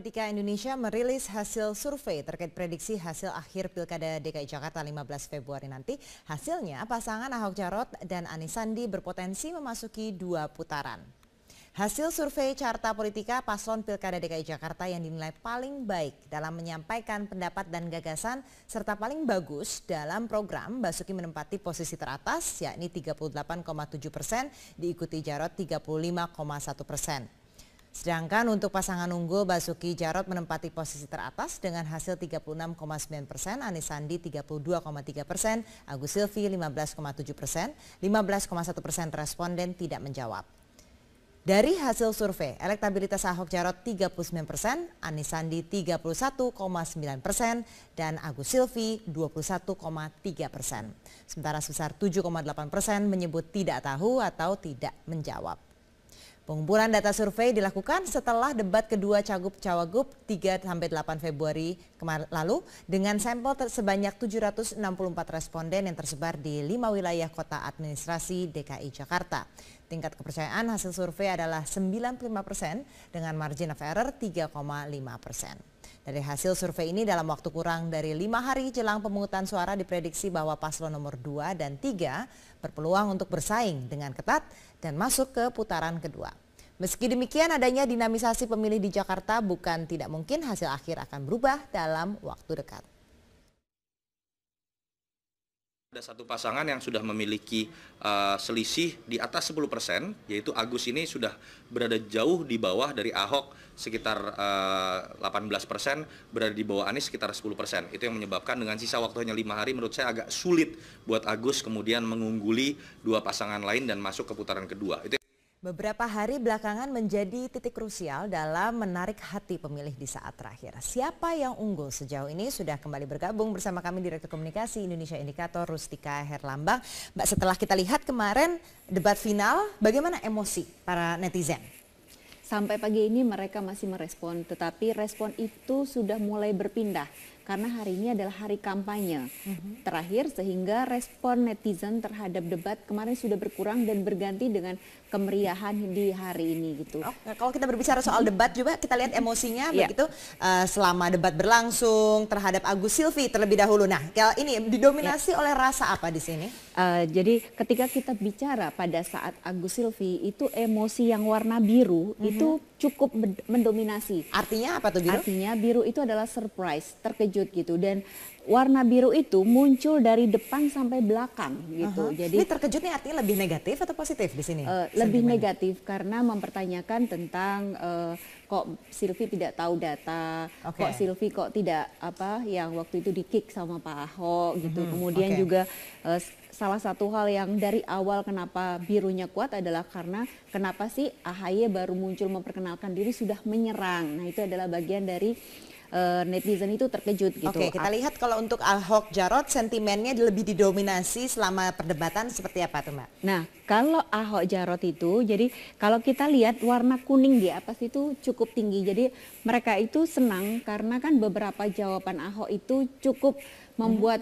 Politika Indonesia merilis hasil survei terkait prediksi hasil akhir Pilkada DKI Jakarta 15 Februari nanti. Hasilnya pasangan Ahok Jarot dan Anies Sandi berpotensi memasuki 2 putaran. Hasil survei Carta Politika paslon Pilkada DKI Jakarta yang dinilai paling baik dalam menyampaikan pendapat dan gagasan serta paling bagus dalam program Basuki menempati posisi teratas yakni 38,7%, diikuti Jarot 35,1%. Sedangkan untuk pasangan unggul Basuki Jarot menempati posisi teratas dengan hasil 36,9%, Anies Sandi 32,3%, Agus Silvi 15,7%, 15,1% responden tidak menjawab. Dari hasil survei, elektabilitas Ahok Jarot 39%, Anies Sandi 31,9%, dan Agus Silvi 21,3%. Sementara sebesar 7,8% menyebut tidak tahu atau tidak menjawab. Pengumpulan data survei dilakukan setelah debat kedua Cagup-Cawagup 3-8 Februari lalu dengan sampel sebanyak 764 responden yang tersebar di 5 wilayah kota administrasi DKI Jakarta. Tingkat kepercayaan hasil survei adalah 95% dengan margin of error 3,5%. Dari hasil survei ini dalam waktu kurang dari 5 hari jelang pemungutan suara diprediksi bahwa paslon nomor 2 dan 3 berpeluang untuk bersaing dengan ketat dan masuk ke putaran kedua. Meski demikian adanya dinamisasi pemilih di Jakarta bukan tidak mungkin hasil akhir akan berubah dalam waktu dekat. Ada satu pasangan yang sudah memiliki selisih di atas 10%, yaitu Agus ini sudah berada jauh di bawah dari Ahok sekitar 18%, berada di bawah Anies sekitar 10%. Itu yang menyebabkan dengan sisa waktu hanya 5 hari menurut saya agak sulit buat Agus kemudian mengungguli dua pasangan lain dan masuk ke putaran kedua. Beberapa hari belakangan menjadi titik krusial dalam menarik hati pemilih di saat terakhir. Siapa yang unggul sejauh ini sudah kembali bergabung bersama kami Direktur Komunikasi Indonesia Indikator Rustika Herlambang. Mbak, setelah kita lihat kemarin debat final, bagaimana emosi para netizen? Sampai pagi ini mereka masih merespon, tetapi respon itu sudah mulai berpindah karena hari ini adalah hari kampanye terakhir, sehingga respon netizen terhadap debat kemarin sudah berkurang dan berganti dengan kemeriahan di hari ini gitu. Kalau kita berbicara soal debat juga kita lihat emosinya begitu selama debat berlangsung terhadap Agus Silvi terlebih dahulu. Nah, ini didominasi oleh rasa apa di sini? Jadi ketika kita bicara pada saat Agus Silvi itu emosi yang warna biru itu cukup mendominasi. Artinya apa tuh biru? Artinya biru itu adalah surprise, terkejut gitu, dan warna biru itu muncul dari depan sampai belakang gitu. Jadi ini terkejutnya artinya lebih negatif atau positif di sini? Lebih negatif karena mempertanyakan tentang kok Silvi tidak tahu data, kok Silvi kok tidak yang waktu itu di-kick sama Pak Ahok gitu. Kemudian juga salah satu hal yang dari awal kenapa birunya kuat adalah karena kenapa sih AHY baru muncul memperkenalkan diri sudah menyerang. Nah, itu adalah bagian dari netizen itu terkejut gitu. Oke, kita lihat kalau untuk Ahok Jarot sentimennya lebih didominasi selama perdebatan seperti apa tuh, Mbak? Nah, kalau Ahok Jarot itu, jadi kalau kita lihat warna kuning di atas itu cukup tinggi. Jadi mereka itu senang karena kan beberapa jawaban Ahok itu cukup membuat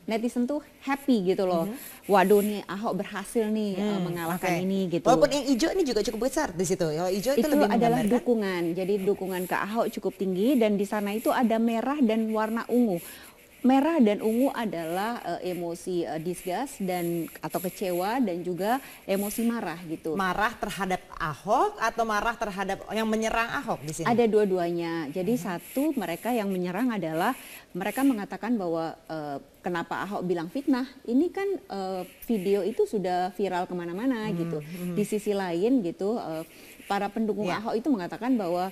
netizen tuh happy gitu loh. Waduh nih Ahok berhasil nih mengalahkan ini gitu. Walaupun yang hijau ini juga cukup besar di situ. Kalau hijau itu lebih adalah dukungan. Jadi dukungan ke Ahok cukup tinggi dan di sana itu ada merah dan warna ungu. Merah dan ungu adalah emosi disgust dan atau kecewa dan juga emosi marah gitu. Marah terhadap Ahok atau marah terhadap yang menyerang Ahok di sini? Ada dua-duanya. Jadi satu, mereka yang menyerang adalah mereka mengatakan bahwa kenapa Ahok bilang fitnah. Ini kan video itu sudah viral kemana-mana gitu. Di sisi lain gitu, para pendukung Ahok itu mengatakan bahwa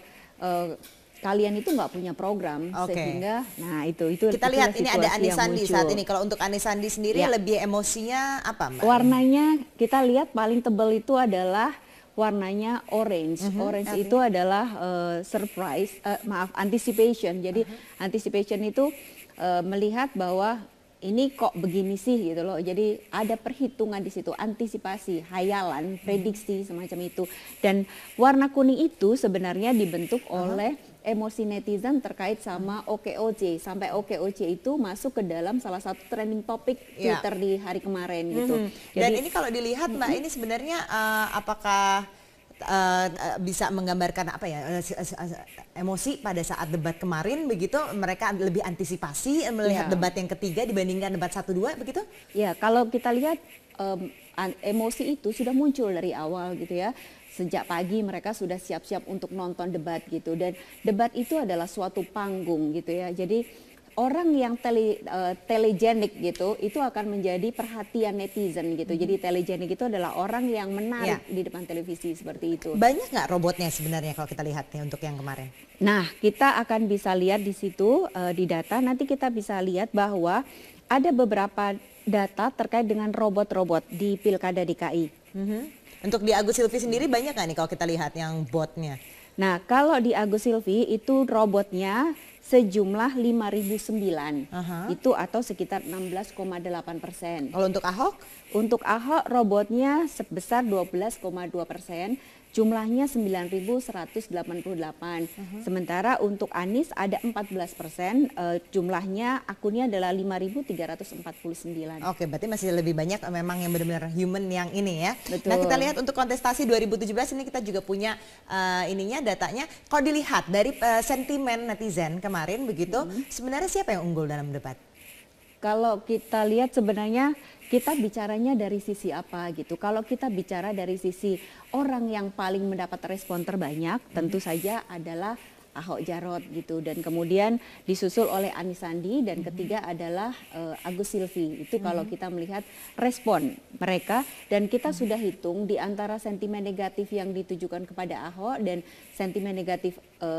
kalian itu nggak punya program sehingga itu kita lihat ini ada Anies Sandi saat ini. Kalau untuk Anies Sandi sendiri lebih emosinya apa, Mbak? Warnanya kita lihat paling tebal itu adalah warnanya orange. Orange itu adalah surprise, anticipation. Jadi anticipation itu melihat bahwa ini kok begini sih gitu loh. Jadi ada perhitungan di situ, antisipasi, hayalan, prediksi semacam itu. Dan warna kuning itu sebenarnya dibentuk oleh emosi netizen terkait sama OKOC. Sampai OKOC itu masuk ke dalam salah satu trending topik Twitter di hari kemarin gitu. Dan ini kalau dilihat Mbak, ini sebenarnya apakah bisa menggambarkan apa ya emosi pada saat debat kemarin begitu, mereka lebih antisipasi melihat debat yang ketiga dibandingkan debat 1-2 begitu? Ya, kalau kita lihat emosi itu sudah muncul dari awal gitu ya. Sejak pagi mereka sudah siap-siap untuk nonton debat gitu, dan debat itu adalah suatu panggung gitu ya. Jadi orang yang telegenik gitu itu akan menjadi perhatian netizen gitu. Jadi telegenik itu adalah orang yang menarik di depan televisi seperti itu. Banyak nggak robotnya sebenarnya kalau kita lihat nih untuk yang kemarin? Nah, kita akan bisa lihat di situ di data, nanti kita bisa lihat bahwa ada beberapa data terkait dengan robot-robot di Pilkada DKI. Untuk di Agus Silvi sendiri banyak nggak nih kalau kita lihat yang botnya? Nah, kalau di Agus Silvi itu robotnya sejumlah 5.009, itu atau sekitar 16,8%. Kalau untuk Ahok? Untuk Ahok robotnya sebesar 12,2%. Jumlahnya 9.188. Sementara untuk Anies ada 14%, jumlahnya akunnya adalah 5.349. Oke, berarti masih lebih banyak memang yang benar-benar human yang ini ya. Betul. Nah, kita lihat untuk kontestasi 2017 ini kita juga punya datanya. Kalau dilihat dari sentimen netizen kemarin begitu, sebenarnya siapa yang unggul dalam debat? Kalau kita lihat sebenarnya kita bicaranya dari sisi apa gitu. Kalau kita bicara dari sisi orang yang paling mendapat respon terbanyak, tentu saja adalah Ahok Jarot gitu, dan kemudian disusul oleh Anies Sandi, dan ketiga adalah Agus Silvi. Itu kalau kita melihat respon mereka, dan kita sudah hitung di antara sentimen negatif yang ditujukan kepada Ahok dan sentimen negatif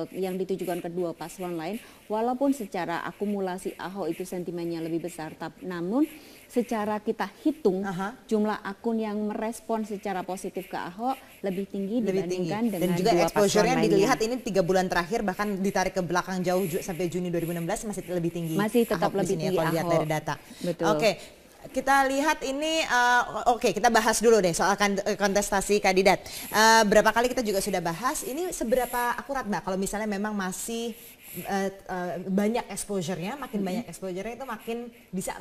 yang ditujukan kedua paslon lain, walaupun secara akumulasi Ahok itu sentimennya lebih besar, namun secara kita hitung jumlah akun yang merespon secara positif ke Ahok lebih tinggi dibandingkan dengan dan juga dua exposure-nya paslon dilihat lainnya. ini 3 bulan terakhir bahkan ditarik ke belakang jauh sampai Juni 2016 masih lebih tinggi. Masih tetap Ahok lebih di sini tinggi ya, kalau lihat Ahok. dari data. Betul. Oke. Kita lihat ini, kita bahas dulu deh soal kontestasi kandidat. Berapa kali kita juga sudah bahas, ini seberapa akurat Mbak kalau misalnya memang masih banyak exposure-nya, makin banyak exposure-nya itu makin bisa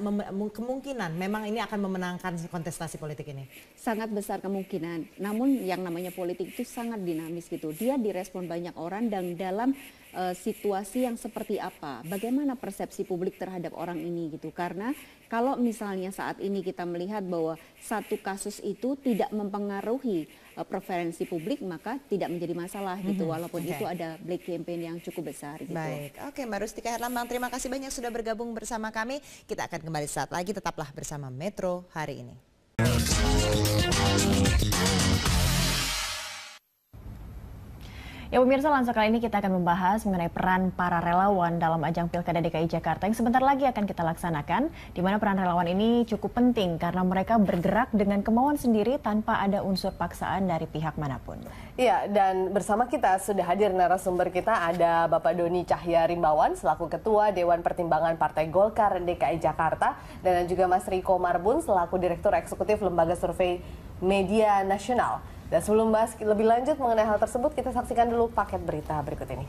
kemungkinan memang ini akan memenangkan kontestasi politik ini. Sangat besar kemungkinan, namun yang namanya politik itu sangat dinamis gitu. Dia direspon banyak orang, dan dalam situasi yang seperti apa, bagaimana persepsi publik terhadap orang ini gitu. Karena kalau misalnya saat ini kita melihat bahwa satu kasus itu tidak mempengaruhi preferensi publik, maka tidak menjadi masalah gitu, walaupun itu ada black campaign yang cukup besar gitu. Baik, oke Mbak Rustika Herlambang, terima kasih banyak sudah bergabung bersama kami. Kita akan kembali saat lagi, tetaplah bersama Metro hari ini. Ya pemirsa, langsung kali ini kita akan membahas mengenai peran para relawan dalam ajang Pilkada DKI Jakarta yang sebentar lagi akan kita laksanakan, di mana peran relawan ini cukup penting karena mereka bergerak dengan kemauan sendiri tanpa ada unsur paksaan dari pihak manapun. Iya, dan bersama kita sudah hadir narasumber kita, ada Bapak Doni Cahya Rimbawan selaku Ketua Dewan Pertimbangan Partai Golkar DKI Jakarta, dan juga Mas Riko Marbun selaku Direktur Eksekutif Lembaga Survei Media Nasional. Dan sebelum bahas lebih lanjut mengenai hal tersebut, kita saksikan dulu paket berita berikut ini.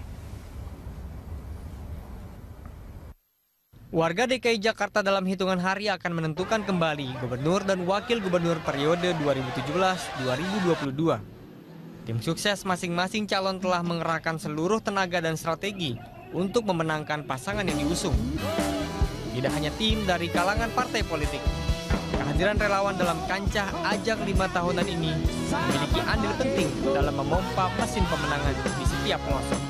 Warga DKI Jakarta dalam hitungan hari akan menentukan kembali gubernur dan wakil gubernur periode 2017-2022. Tim sukses masing-masing calon telah mengerahkan seluruh tenaga dan strategi untuk memenangkan pasangan yang diusung. Tidak hanya tim dari kalangan partai politik, kehadiran relawan dalam kancah ajang 5 tahunan ini memiliki andil penting dalam memompa mesin pemenangan di setiap pelosok.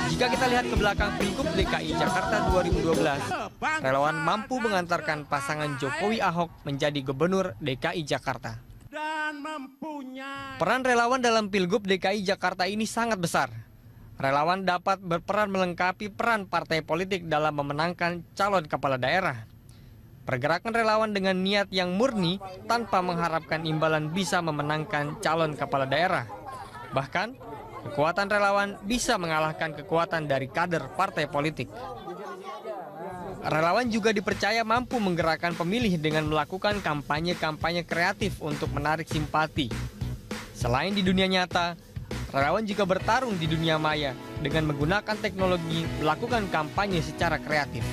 Jika kita lihat ke belakang Pilgub DKI Jakarta 2012, relawan mampu mengantarkan pasangan Jokowi Ahok menjadi gubernur DKI Jakarta. Peran relawan dalam Pilgub DKI Jakarta ini sangat besar. Relawan dapat berperan melengkapi peran partai politik dalam memenangkan calon kepala daerah. Pergerakan relawan dengan niat yang murni tanpa mengharapkan imbalan bisa memenangkan calon kepala daerah. Bahkan, kekuatan relawan bisa mengalahkan kekuatan dari kader partai politik. Relawan juga dipercaya mampu menggerakkan pemilih dengan melakukan kampanye-kampanye kreatif untuk menarik simpati. Selain di dunia nyata, relawan juga bertarung di dunia maya dengan menggunakan teknologi melakukan kampanye secara kreatif.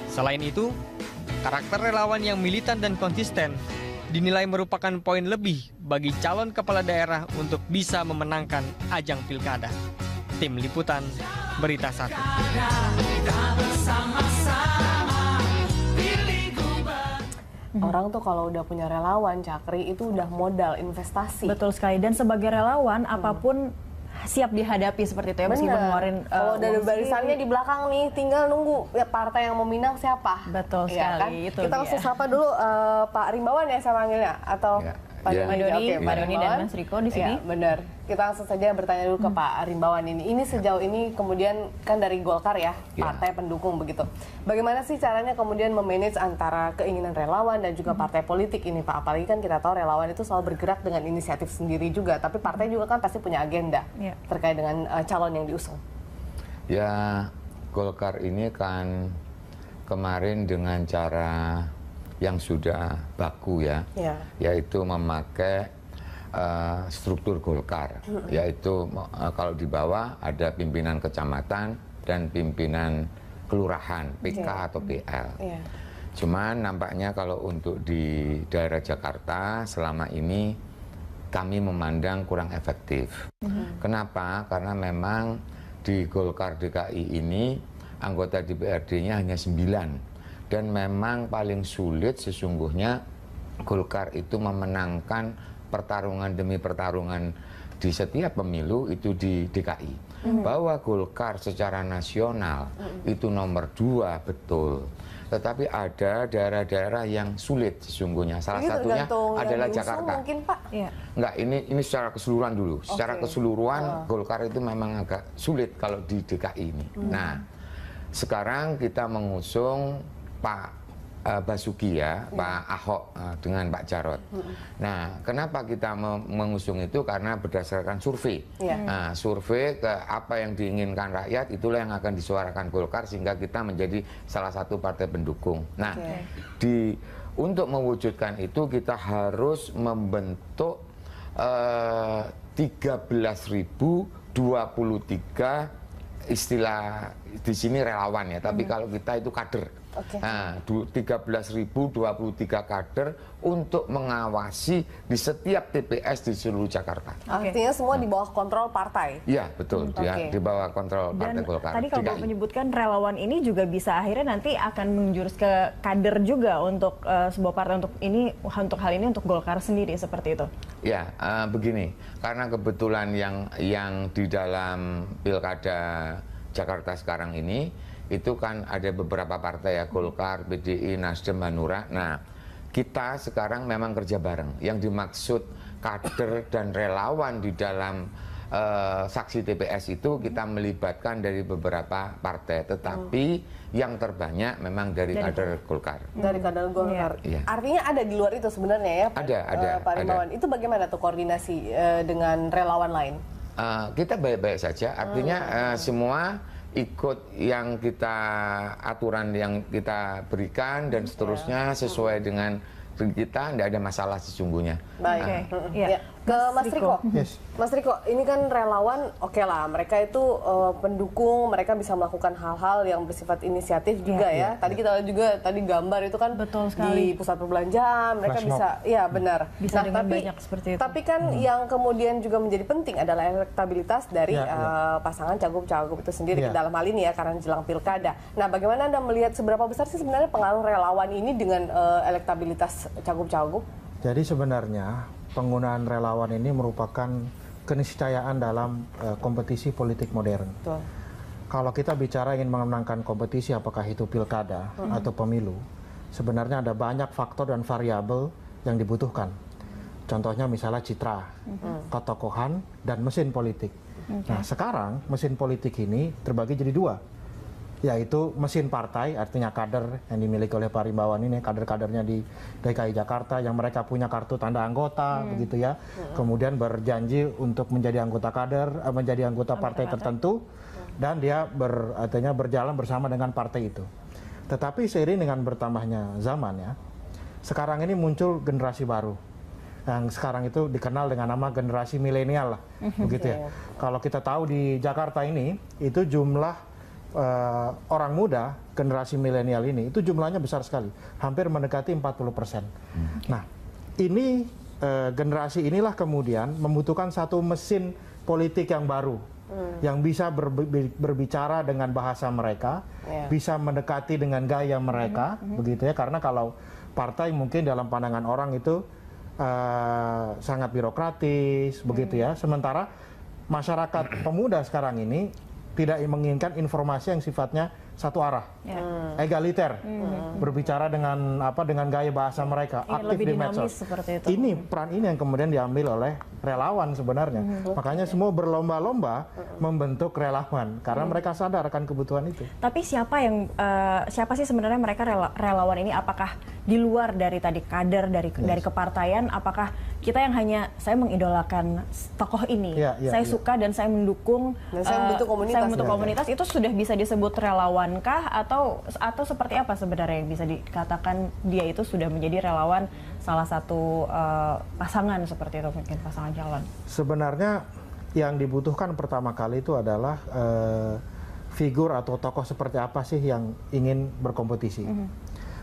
Selain itu, karakter relawan yang militan dan konsisten dinilai merupakan poin lebih bagi calon kepala daerah untuk bisa memenangkan ajang pilkada. Tim Liputan, Berita 1. Orang tuh kalau udah punya relawan, Cakri, itu udah modal investasi. Betul sekali. Dan sebagai relawan, apapun siap dihadapi seperti itu ya, meskipun ngeluarin kalau dari barisannya di belakang nih, tinggal nunggu ya partai yang meminang siapa. Betul Ya, sekali. kan? Itu Kita langsung sapa dulu Pak Rimbawan ya saya panggilnya, atau Pak Doni, Pak Doni dan Mas Riko di sini. Ya, benar. Kita langsung saja bertanya dulu ke Pak Rimbawan ini. Ini sejauh ini kemudian kan dari Golkar ya, partai pendukung begitu. Bagaimana sih caranya kemudian memanage antara keinginan relawan dan juga partai politik ini Pak? Apalagi kan kita tahu relawan itu selalu bergerak dengan inisiatif sendiri juga, tapi partai juga kan pasti punya agenda terkait dengan calon yang diusung. Ya, Golkar ini kan kemarin dengan cara yang sudah baku ya, yaitu memakai struktur Golkar, yaitu kalau di bawah ada pimpinan kecamatan dan pimpinan kelurahan, PK atau PL. Cuman nampaknya kalau untuk di daerah Jakarta selama ini kami memandang kurang efektif. Kenapa? Karena memang di Golkar DKI ini anggota DPRD-nya hanya 9. Dan memang paling sulit sesungguhnya Golkar itu memenangkan pertarungan demi pertarungan di setiap pemilu itu di DKI. Bahwa Golkar secara nasional itu nomor 2 betul. Tetapi ada daerah-daerah yang sulit sesungguhnya. Salah satunya adalah Jakarta. Mungkin, Pak? Enggak, ini secara keseluruhan dulu. Secara keseluruhan Golkar itu memang agak sulit kalau di DKI ini. Nah, sekarang kita mengusung Pak Basuki ya, Pak Ahok dengan Pak Jarot. Nah, kenapa kita mengusung itu? Karena berdasarkan survei. Nah, survei ke apa yang diinginkan rakyat, itulah yang akan disuarakan Golkar sehingga kita menjadi salah satu partai pendukung. Nah, untuk mewujudkan itu kita harus membentuk 13.023 istilah di sini relawan ya, tapi kalau kita itu kader. Nah, 13.023 kader untuk mengawasi di setiap TPS di seluruh Jakarta. Artinya semua di bawah kontrol partai? Iya, betul. Di bawah kontrol Partai Golkar. Tadi kalau Bapak menyebutkan relawan ini juga bisa akhirnya nanti akan menjurus ke kader juga untuk sebuah partai untuk hal ini untuk Golkar sendiri seperti itu. Ya, begini. Karena kebetulan yang di dalam Pilkada Jakarta sekarang ini itu kan ada beberapa partai ya, Golkar, PDI, Nasdem, Hanura. Nah, kita sekarang memang kerja bareng. Yang dimaksud kader dan relawan di dalam saksi TPS itu kita melibatkan dari beberapa partai, tetapi yang terbanyak memang dari kader Golkar. Dari kader Golkar. Artinya ada di luar itu sebenarnya ya, ada, Pak Rimbawan. Itu bagaimana tuh koordinasi dengan relawan lain? Kita baik-baik saja. Artinya semua ikut yang aturan yang kita berikan dan seterusnya sesuai dengan kita, tidak ada masalah sesungguhnya. Baik. Ke Mas Riko. Mas Riko, ini kan relawan, oke lah, mereka itu pendukung, mereka bisa melakukan hal-hal yang bersifat inisiatif juga ya. Tadi kita juga gambar itu kan di pusat perbelanjaan, mereka bisa, benar. Bisa dengan banyak seperti itu. Tapi kan yang kemudian juga menjadi penting adalah elektabilitas dari pasangan cagup-cagup itu sendiri dalam hal ini ya, karena jelang pilkada. Nah, bagaimana Anda melihat seberapa besar sih sebenarnya pengaruh relawan ini dengan elektabilitas cagup-cagup? Jadi sebenarnya penggunaan relawan ini merupakan keniscayaan dalam kompetisi politik modern. Betul. Kalau kita bicara ingin memenangkan kompetisi, apakah itu pilkada atau pemilu, sebenarnya ada banyak faktor dan variabel yang dibutuhkan. Contohnya misalnya citra, ketokohan, dan mesin politik. Nah, sekarang mesin politik ini terbagi jadi 2. Yaitu mesin partai, artinya kader yang dimiliki oleh Pak Rimbawan ini, kader-kadernya di DKI Jakarta yang mereka punya kartu tanda anggota, begitu ya. Kemudian berjanji untuk menjadi anggota kader, menjadi anggota partai tertentu, dan dia artinya berjalan bersama dengan partai itu. Tetapi seiring dengan bertambahnya zaman ya, sekarang ini muncul generasi baru. Yang sekarang itu dikenal dengan nama generasi milenial lah, begitu ya. Kalau kita tahu di Jakarta ini, itu jumlah orang muda generasi milenial ini itu jumlahnya besar sekali, hampir mendekati 40%. Nah, ini generasi inilah kemudian membutuhkan satu mesin politik yang baru, yang bisa berbicara dengan bahasa mereka, bisa mendekati dengan gaya mereka, begitu ya. Karena kalau partai mungkin dalam pandangan orang itu sangat birokratis, begitu ya. Sementara masyarakat pemuda sekarang ini tidak menginginkan informasi yang sifatnya satu arah, egaliter, berbicara dengan gaya bahasa mereka, aktif di medsos. Ini peran ini yang kemudian diambil oleh relawan sebenarnya. Makanya semua berlomba-lomba membentuk relawan karena mereka sadar akan kebutuhan itu. Tapi siapa sih sebenarnya mereka relawan ini? Apakah di luar dari tadi kader dari kepartaian? Apakah kita yang hanya saya mengidolakan tokoh ini, saya suka dan saya mendukung, saya membentuk komunitas, itu sudah bisa disebut relawan kah atau seperti apa sebenarnya yang bisa dikatakan dia itu sudah menjadi relawan salah satu pasangan seperti itu, mungkin pasangan calon? Sebenarnya yang dibutuhkan pertama kali itu adalah figur atau tokoh seperti apa sih yang ingin berkompetisi.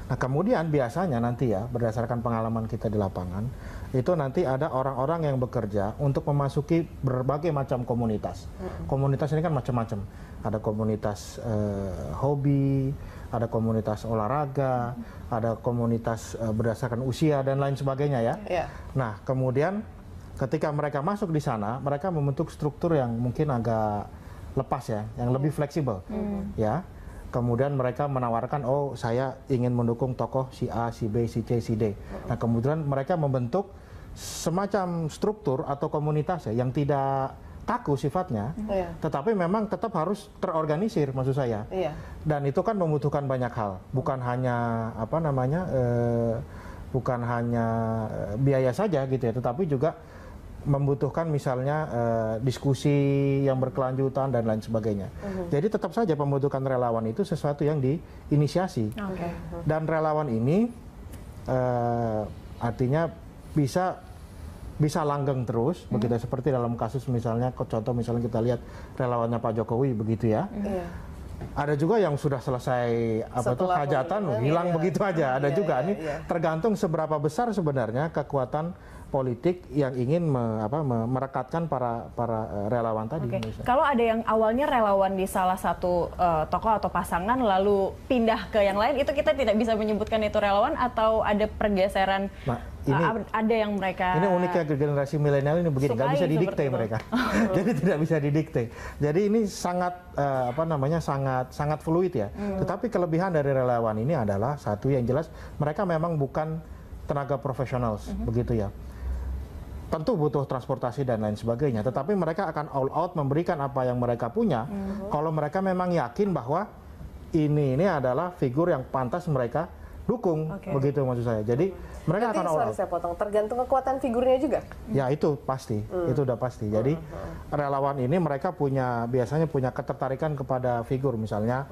Nah kemudian biasanya nanti ya berdasarkan pengalaman kita di lapangan itu nanti ada orang-orang yang bekerja untuk memasuki berbagai macam komunitas. Komunitas ini kan macam-macam. Ada komunitas hobi, ada komunitas olahraga, ada komunitas berdasarkan usia dan lain sebagainya ya. Nah kemudian ketika mereka masuk di sana, mereka membentuk struktur yang mungkin agak lepas ya, yang lebih fleksibel ya. Kemudian mereka menawarkan, oh saya ingin mendukung tokoh si A, si B, si C, si D. Nah kemudian mereka membentuk semacam struktur atau komunitas ya, yang tidak kaku sifatnya, tetapi memang tetap harus terorganisir maksud saya. Dan itu kan membutuhkan banyak hal, bukan hanya bukan hanya biaya saja gitu ya, tetapi juga membutuhkan misalnya diskusi yang berkelanjutan dan lain sebagainya. Jadi tetap saja pembentukan relawan itu sesuatu yang diinisiasi. Dan relawan ini artinya bisa langgeng terus, begitu seperti dalam kasus misalnya, contoh misalnya kita lihat relawannya Pak Jokowi begitu ya. Ada juga yang sudah selesai hajatan hilang begitu aja. Ada juga ini tergantung seberapa besar sebenarnya kekuatan politik yang ingin merekatkan para relawan tadi. Kalau ada yang awalnya relawan di salah satu tokoh atau pasangan lalu pindah ke yang lain, itu kita tidak bisa menyebutkan itu relawan atau ada pergeseran? Ada yang mereka ini uniknya generasi milenial ini begini, nggak bisa didikte mereka. Jadi tidak bisa didikte. Jadi ini sangat sangat fluid ya. Tetapi kelebihan dari relawan ini adalah satu yang jelas mereka memang bukan tenaga profesional begitu ya. Tentu butuh transportasi dan lain sebagainya, tetapi mereka akan all out memberikan apa yang mereka punya kalau mereka memang yakin bahwa ini adalah figur yang pantas mereka dukung, begitu maksud saya. Jadi mereka akan all out. Saya potong, tergantung kekuatan figurnya juga? Ya itu pasti, itu udah pasti. Jadi relawan ini mereka biasanya punya ketertarikan kepada figur misalnya,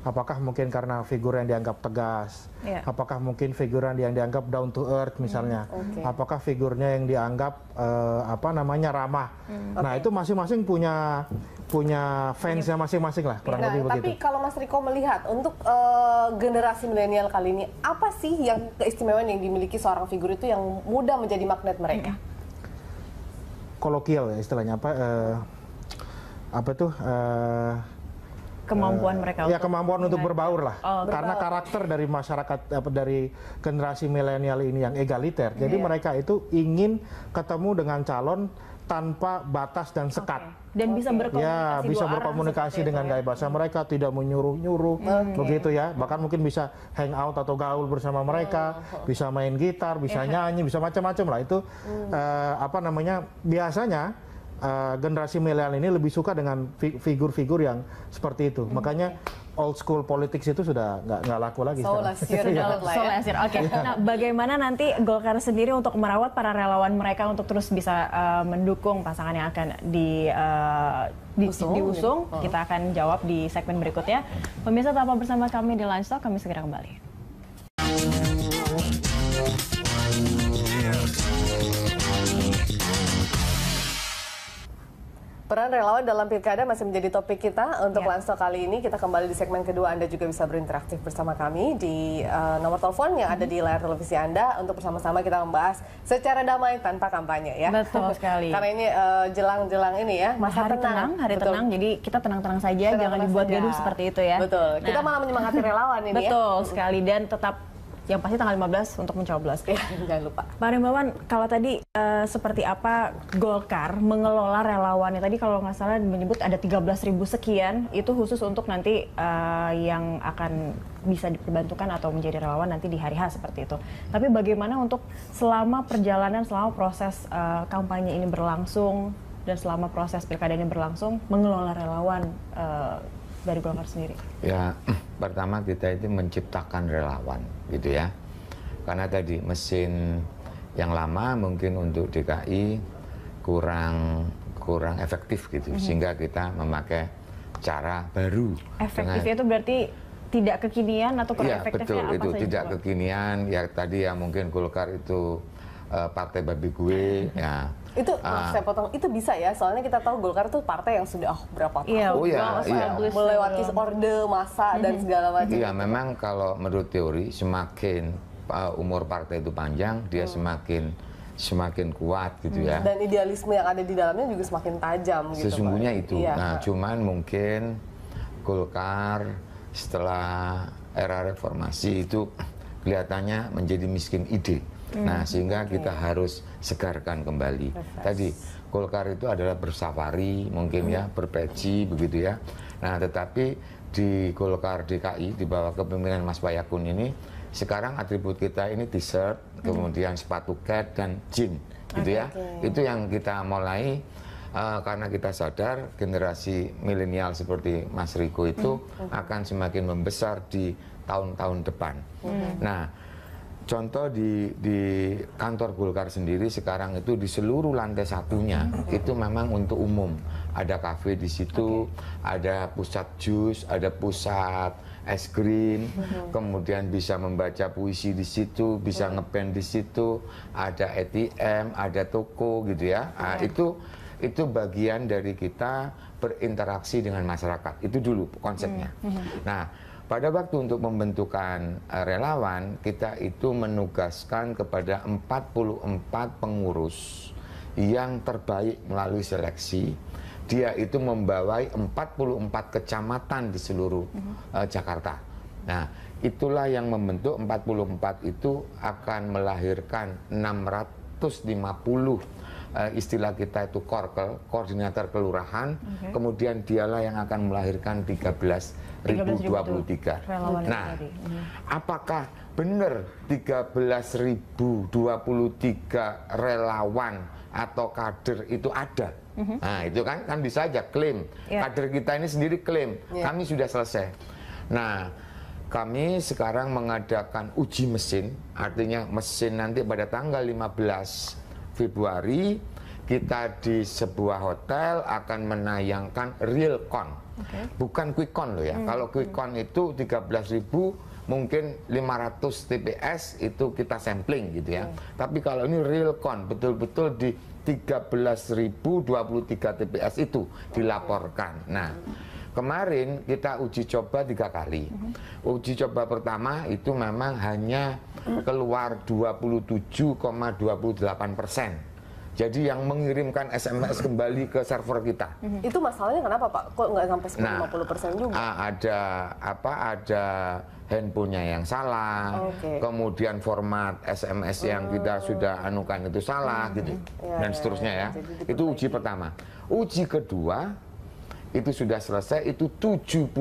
apakah mungkin karena figur yang dianggap tegas, apakah mungkin figur yang dianggap down to earth misalnya, apakah figurnya yang dianggap ramah. Nah itu masing-masing punya fansnya masing-masing lah, kurang lebih begitu. Tapi kalau Mas Riko melihat untuk generasi milenial kali ini, apa sih yang keistimewaan yang dimiliki seorang figur itu yang mudah menjadi magnet mereka? Kolokial ya istilahnya kemampuan mereka kemampuan untuk berbaur lah. Karena karakter dari masyarakat dari generasi milenial ini yang egaliter. Jadi mereka itu ingin ketemu dengan calon tanpa batas dan sekat. Dan bisa berkomunikasi bisa berkomunikasi dengan gaya bahasa mereka, tidak menyuruh-nyuruh begitu ya. Bahkan mungkin bisa hang out atau gaul bersama mereka, bisa main gitar, bisa nyanyi, bisa macam-macam lah. Itu biasanya generasi milenial ini lebih suka dengan figur-figur yang seperti itu. Makanya old school politics itu sudah nggak laku lagi. Nah, bagaimana nanti Golkar sendiri untuk merawat para relawan mereka untuk terus bisa mendukung pasangan yang akan diusung? Kita akan jawab di segmen berikutnya. Pemirsa, tetap bersama kami di Lunch Talk, kami segera kembali. Peran relawan dalam pilkada masih menjadi topik kita untuk Lansto kali ini. Kita kembali di segmen kedua. Anda juga bisa berinteraktif bersama kami di nomor telepon yang ada di layar televisi Anda untuk bersama-sama kita membahas secara damai tanpa kampanye ya. Betul sekali. Karena ini jelang-jelang ini ya, masa hari tenang. Jadi kita tenang-tenang saja, jangan dibuat gaduh seperti itu ya. Betul. Kita malah menyemangati relawan ini ya. Betul sekali, dan tetap yang pasti tanggal 15 untuk mencoblos. Ya, jangan lupa. Pak Rimbawan, kalau tadi seperti apa Golkar mengelola relawannya? Tadi kalau nggak salah menyebut ada 13.000 sekian, itu khusus untuk nanti yang akan bisa diperbantukan atau menjadi relawan nanti di hari H seperti itu. Tapi bagaimana untuk selama perjalanan, selama proses kampanye ini berlangsung, dan selama proses pilkada ini berlangsung, mengelola relawan dari Golkar sendiri? Ya, pertama kita itu menciptakan relawan, gitu ya. Karena tadi mesin yang lama mungkin untuk DKI kurang efektif gitu, sehingga kita memakai cara baru. Efektifnya itu berarti tidak kekinian atau kurang efektifnya betul, apa itu saja? tidak kekinian. Ya tadi ya mungkin Golkar itu partai babi gue, ya. Itu saya potong, itu bisa ya, soalnya kita tahu Golkar itu partai yang sudah berapa tahun melewati orde masa dan segala macam. Iya, memang kalau menurut teori semakin umur partai itu panjang, dia semakin kuat gitu ya. Dan idealisme yang ada di dalamnya juga semakin tajam gitu. Sesungguhnya Pak. Itu. Iya. Nah, cuman mungkin Golkar setelah era reformasi itu kelihatannya menjadi miskin ide. Nah, sehingga kita harus segarkan kembali. Tadi Golkar itu adalah bersafari, mungkin ya, berpeci begitu ya. Nah, tetapi di Golkar DKI di bawah kepemimpinan Mas Bayakun ini, sekarang atribut kita ini t-shirt, kemudian sepatu cat dan jean, gitu ya. Itu yang kita mulai karena kita sadar generasi milenial seperti Mas Riko itu akan semakin membesar di tahun-tahun depan. Nah, contoh di kantor Golkar sendiri sekarang itu di seluruh lantai satunya itu memang untuk umum. Ada kafe di situ, ada pusat jus, ada pusat es krim, kemudian bisa membaca puisi di situ, bisa ngeband di situ, ada ATM, ada toko gitu ya. Nah, itu bagian dari kita berinteraksi dengan masyarakat. Itu dulu konsepnya. Nah, pada waktu untuk pembentukan relawan, kita itu menugaskan kepada 44 pengurus yang terbaik melalui seleksi. Dia itu membawai 44 kecamatan di seluruh Jakarta. Nah, itulah yang membentuk 44 itu akan melahirkan 650 istilah kita itu korkel, koordinator kelurahan, kemudian dialah yang akan melahirkan 13.023. Nah, apakah benar 13.023 relawan atau kader itu ada? Nah, itu kan bisa aja klaim. Kader kita ini sendiri klaim, kami sudah selesai. Nah, kami sekarang mengadakan uji mesin, artinya mesin nanti pada tanggal 15 Februari kita di sebuah hotel akan menayangkan real con, bukan quick con loh ya. Kalau quick con itu 13.000 mungkin 500 TPS itu kita sampling gitu ya. Tapi kalau ini real con, betul-betul di 13.023 TPS itu dilaporkan. Nah, kemarin kita uji coba 3 kali. Uji coba pertama itu memang hanya keluar 27,28%. Jadi yang mengirimkan SMS kembali ke server kita. Itu masalahnya kenapa Pak? Kok nggak sampai 50% juga? Ada handphonenya yang salah, kemudian format SMS yang kita sudah anukan itu salah, gitu, dan seterusnya ya. Itu uji pertama. Uji kedua itu sudah selesai, itu 70%.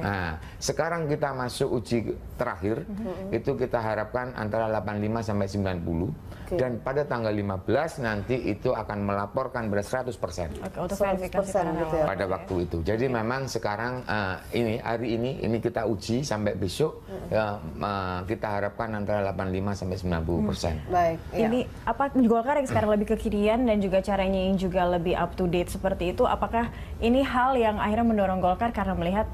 Nah, sekarang kita masuk uji terakhir, itu kita harapkan antara 85 sampai 90. Dan pada tanggal 15 nanti itu akan melaporkan pada 100%. Untuk verifikasi gitu ya, pada waktu itu. Jadi memang sekarang hari ini kita uji sampai besok, kita harapkan antara 85 sampai 90%. Baik. Ini apa Golkar yang sekarang lebih kekinian dan juga caranya yang juga lebih up to date seperti itu, apakah ini hal yang akhirnya mendorong Golkar karena melihat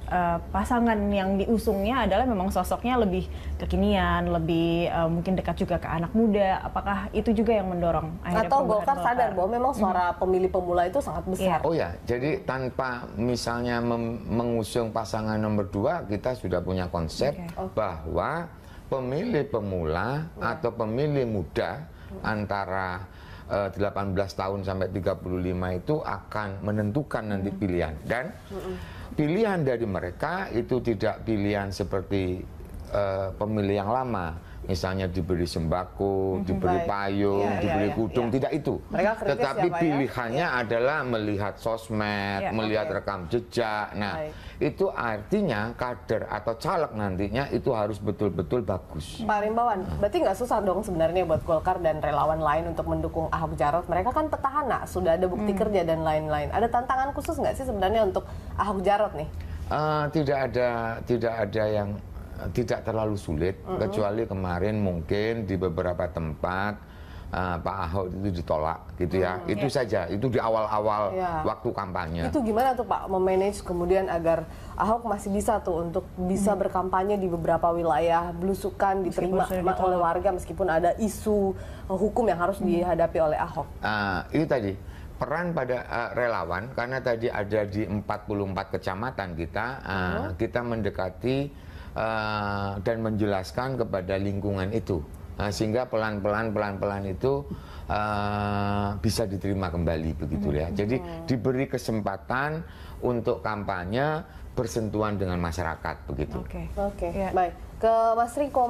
pasangan yang diusungnya adalah memang sosoknya lebih kekinian, lebih mungkin dekat juga ke anak muda. Apakah itu juga yang mendorong akhirnya atau Golkar sadar bahwa memang suara pemilih pemula itu sangat besar? Oh ya, jadi tanpa misalnya mengusung pasangan nomor 2, kita sudah punya konsep bahwa pemilih pemula atau pemilih muda antara 18 tahun sampai 35 itu akan menentukan nanti pilihan, dan pilihan dari mereka itu tidak pilihan seperti pemilih yang lama, misalnya diberi sembako, diberi payung, diberi kudung, tidak itu. Tetapi pilihannya adalah melihat sosmed, melihat rekam jejak. Nah, itu artinya kader atau caleg nantinya itu harus betul-betul bagus. Pak Rimbawan, berarti nggak susah dong sebenarnya buat Golkar dan relawan lain untuk mendukung Ahok Jarot? Mereka kan petahana, sudah ada bukti kerja dan lain-lain. Ada tantangan khusus nggak sih sebenarnya untuk Ahok Jarot nih? Tidak ada yang tidak terlalu sulit, kecuali kemarin mungkin di beberapa tempat Pak Ahok itu ditolak gitu ya. Itu saja, itu di awal-awal waktu kampanye. Itu gimana tuh Pak memanage kemudian agar Ahok masih bisa tuh untuk bisa berkampanye di beberapa wilayah, belusukan diterima oleh warga meskipun ada isu hukum yang harus dihadapi oleh Ahok? Itu tadi peran pada relawan, karena tadi ada di 44 kecamatan kita mendekati dan menjelaskan kepada lingkungan itu. Sehingga pelan-pelan itu bisa diterima kembali begitu ya. Jadi diberi kesempatan untuk kampanye bersentuhan dengan masyarakat begitu. Baik. Ke Mas Riko,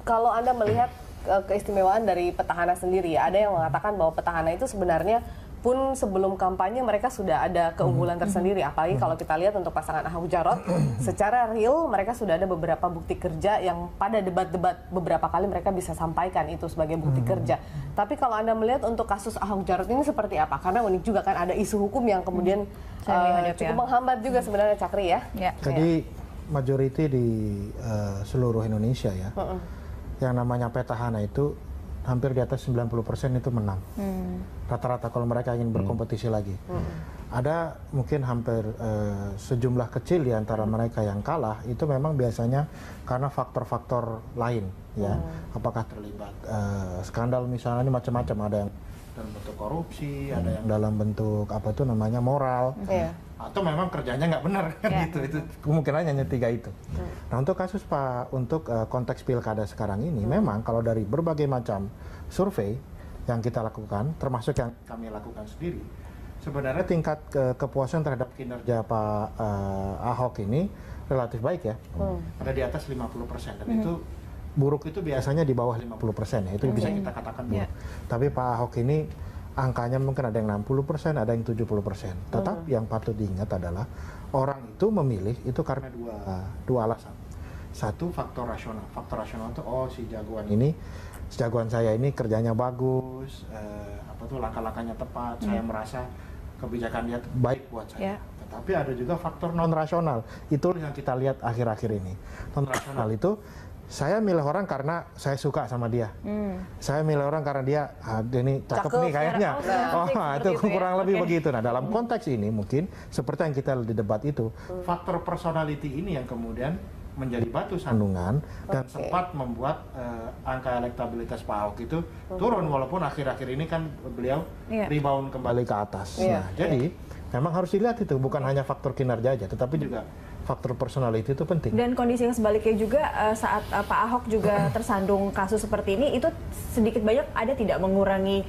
kalau Anda melihat keistimewaan dari petahana sendiri, ada yang mengatakan bahwa petahana itu sebenarnya pun sebelum kampanye mereka sudah ada keunggulan tersendiri, apalagi kalau kita lihat untuk pasangan Ahok Jarot secara real mereka sudah ada beberapa bukti kerja yang pada debat-debat beberapa kali mereka bisa sampaikan itu sebagai bukti kerja. Tapi kalau Anda melihat untuk kasus Ahok Jarot ini seperti apa? Karena unik juga kan ada isu hukum yang kemudian cukup menghambat juga sebenarnya, Cakri ya. Jadi majority di seluruh Indonesia ya, yang namanya petahana itu hampir di atas 90% itu menang. Rata-rata kalau mereka ingin berkompetisi lagi. Ada mungkin hampir sejumlah kecil di antara mereka yang kalah, itu memang biasanya karena faktor-faktor lain. Ya. Apakah terlibat skandal misalnya, ini macam-macam. Ada yang dalam bentuk korupsi, ada yang dalam bentuk moral. Atau memang kerjanya nggak benar kan gitu. Itu kemungkinannya hanya 3 itu. Nah, untuk kasus untuk konteks pilkada sekarang ini memang kalau dari berbagai macam survei yang kita lakukan, termasuk yang kami lakukan sendiri, sebenarnya tingkat kepuasan terhadap kinerja Pak Ahok ini relatif baik ya. Ada di atas 50%, dan itu buruk itu biasanya di bawah 50% ya. Itu bisa kita katakan buruk. Tapi Pak Ahok ini angkanya mungkin ada yang 60%, ada yang 70%. Tetapi yang patut diingat adalah orang itu memilih itu karena dua alasan. Satu, faktor rasional. Faktor rasional itu jagoan saya ini kerjanya bagus, langkah-langkahnya tepat, saya merasa kebijakan dia baik buat saya. Tetapi ada juga faktor non rasional. Itu yang kita lihat akhir-akhir ini. Non rasional itu saya milih orang karena saya suka sama dia. Saya milih orang karena dia ini cakep nih kayaknya. Itu kurang lebih begitu. Nah, dalam konteks ini mungkin seperti yang kita lihat di debat itu, faktor personality ini yang kemudian menjadi batu sandungan dan sempat membuat angka elektabilitas Pak Ahok itu turun, walaupun akhir-akhir ini kan beliau rebound kembali ke atas. Jadi memang harus dilihat itu bukan hanya faktor kinerja aja, tetapi juga faktor personality itu penting. Dan kondisi yang sebaliknya juga saat Pak Ahok juga tersandung kasus seperti ini, itu sedikit banyak ada tidak mengurangi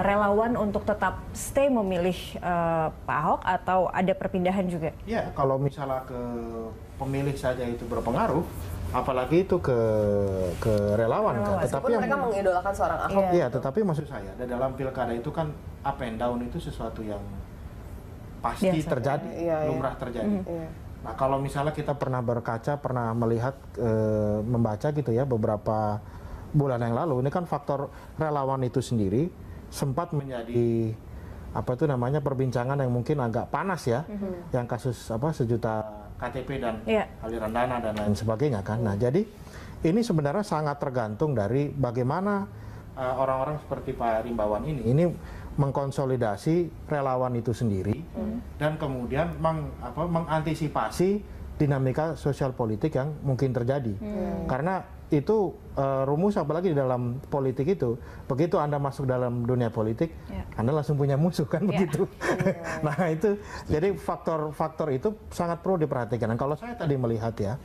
relawan untuk tetap stay memilih Pak Ahok, atau ada perpindahan juga? Ya, kalau misalnya ke pemilih saja itu berpengaruh, apalagi itu ke relawan kan. Tetapi mereka mengidolakan seorang Ahok. Iya, tetapi maksud saya dalam pilkada itu kan up and down itu sesuatu yang pasti terjadi, lumrah terjadi. Nah, kalau misalnya kita pernah berkaca, pernah melihat, membaca gitu ya beberapa bulan yang lalu, ini kan faktor relawan itu sendiri sempat menjadi perbincangan yang mungkin agak panas ya, yang kasus 1 juta KTP dan aliran dana dan lain sebagainya kan. Nah, jadi ini sebenarnya sangat tergantung dari bagaimana orang-orang seperti Pak Rimbawan ini mengkonsolidasi relawan itu sendiri dan kemudian mengantisipasi dinamika sosial politik yang mungkin terjadi. Karena itu rumus, apalagi di dalam politik itu, begitu Anda masuk dalam dunia politik, Anda langsung punya musuh kan begitu. Nah itu, jadi faktor itu sangat perlu diperhatikan. Dan kalau saya tadi melihat ya,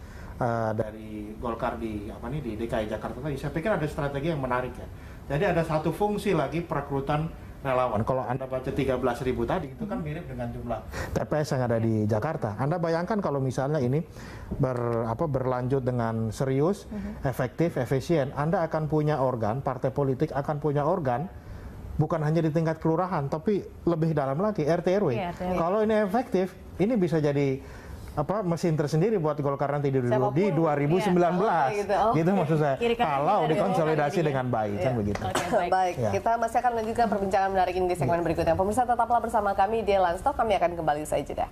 dari Golkar di DKI Jakarta tadi, saya pikir ada strategi yang menarik ya. Jadi ada satu fungsi lagi perekrutan relawan. Kalau Anda baca 13.000 tadi, itu kan mirip dengan jumlah TPS yang ada di Jakarta. Anda bayangkan kalau misalnya ini berlanjut dengan serius, efektif, efisien, Anda akan punya organ, partai politik akan punya organ, bukan hanya di tingkat kelurahan, tapi lebih dalam lagi, RT RW. Kalau ini efektif, ini bisa jadi mesin tersendiri buat Golkar nanti di 2019 gitu maksud saya, kalau dikonsolidasi dengan baik kan begitu. Baik, kita masih akan melanjutkan perbincangan menarik ini di segmen berikutnya. Pemirsa, tetaplah bersama kami di Lanstock, kami akan kembali usai jeda.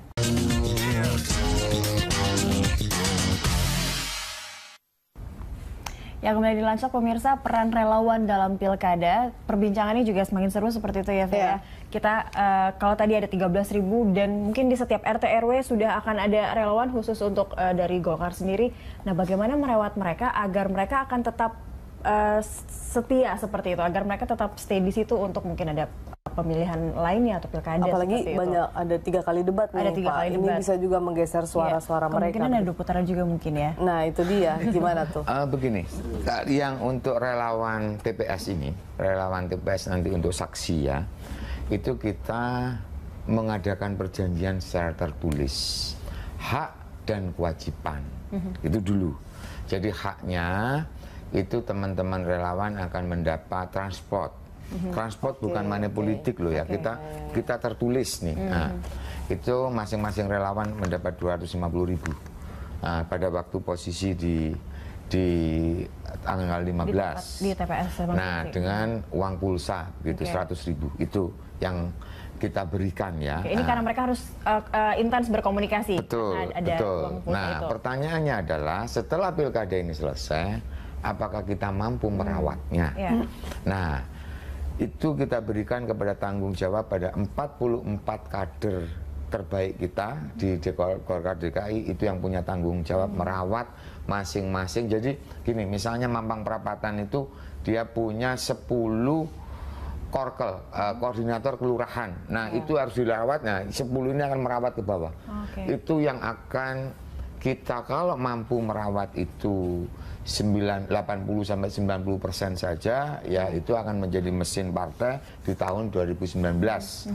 Ya, kembali di Lanstock, pemirsa, peran relawan dalam pilkada. Perbincangannya juga semakin seru seperti itu ya, Via. Kita kalau tadi ada 13.000 dan mungkin di setiap RT RW sudah akan ada relawan khusus untuk dari Golkar sendiri. Nah, bagaimana merawat mereka agar mereka akan tetap setia seperti itu, agar mereka tetap stay di situ untuk mungkin ada pemilihan lainnya atau pilkada. Apalagi banyak, ada 3 kali debat nih, Pak. Ini bisa juga menggeser suara-suara mereka. Kemungkinan ada 2 putaran juga mungkin ya. Nah, itu dia. Gimana tuh? Begini, yang untuk relawan TPS ini, relawan TPS nanti untuk saksi ya, itu kita mengadakan perjanjian secara tertulis. Hak dan kewajiban. Itu dulu. Jadi haknya itu teman-teman relawan akan mendapat transport. Transport bukan money politik loh ya, kita tertulis nih. Nah, itu masing-masing relawan mendapat 250.000 pada waktu posisi di tanggal 15 di TPS. Nah, dengan uang pulsa gitu 100.000 itu yang kita berikan ya. Ini karena mereka harus intens berkomunikasi. Betul, betul. Nah, pertanyaannya adalah setelah pilkada ini selesai, apakah kita mampu merawatnya? Nah, itu kita berikan kepada tanggung jawab pada 44 kader terbaik kita di Golkar DKI, itu yang punya tanggung jawab merawat masing-masing. Jadi gini, misalnya Mampang Perapatan itu dia punya 10 korkel, koordinator kelurahan. Nah, itu harus dirawat. Nah, 10 ini akan merawat ke bawah. Itu yang akan kita, kalau mampu merawat itu 80-90% saja, ya itu akan menjadi mesin partai di tahun 2019.